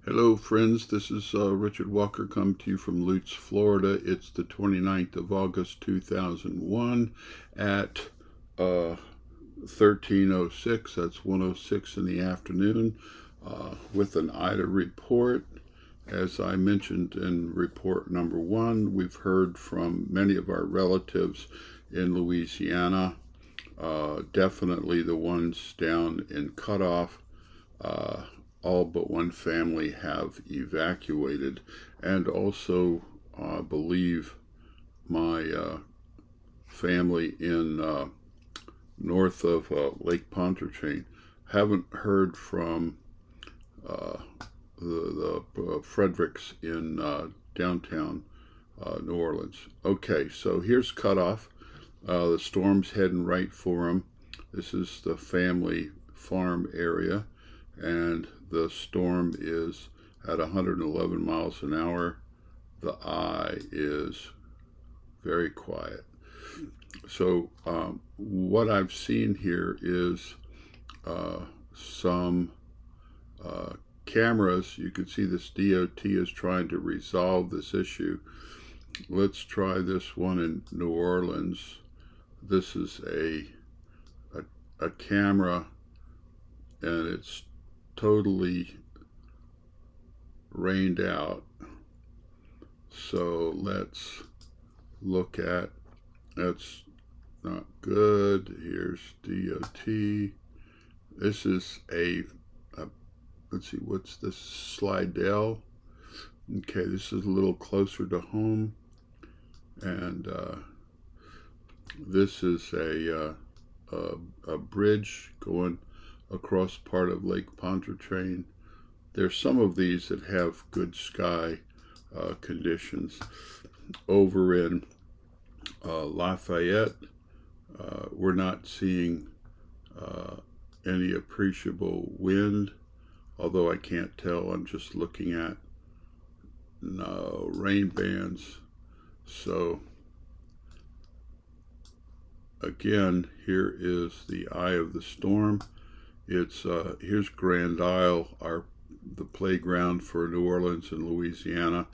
Hello friends, this is Richard Walker coming to you from Lutz, Florida. It's the 29th of August 2001 at 13:06, that's 1:06 in the afternoon, with an Ida report. As I mentioned in report number one, we've heard from many of our relatives in Louisiana, definitely the ones down in Cutoff. All but one family have evacuated, and also I believe my family in north of Lake Pontchartrain. Haven't heard from uh, the Fredericks in downtown New Orleans. Okay, so here's Cutoff. The storm's heading right for them. This is the family farm area, and the storm is at 111 miles an hour. The eye is very quiet. So what I've seen here is some cameras. You can see this DOT is trying to resolve this issue. Let's try this one in New Orleans. This is a camera, and it's totally rained out. So let's look at, that's not good. Here's DOT. This is let's see, what's this, Slidell. Okay, this is a little closer to home. And this is a bridge going across part of Lake Pontchartrain. There's some of these that have good sky conditions. Over in Lafayette, we're not seeing any appreciable wind, although I can't tell. I'm just looking at rain bands. So again, here is the eye of the storm. It's here's Grand Isle, the playground for New Orleans and Louisiana.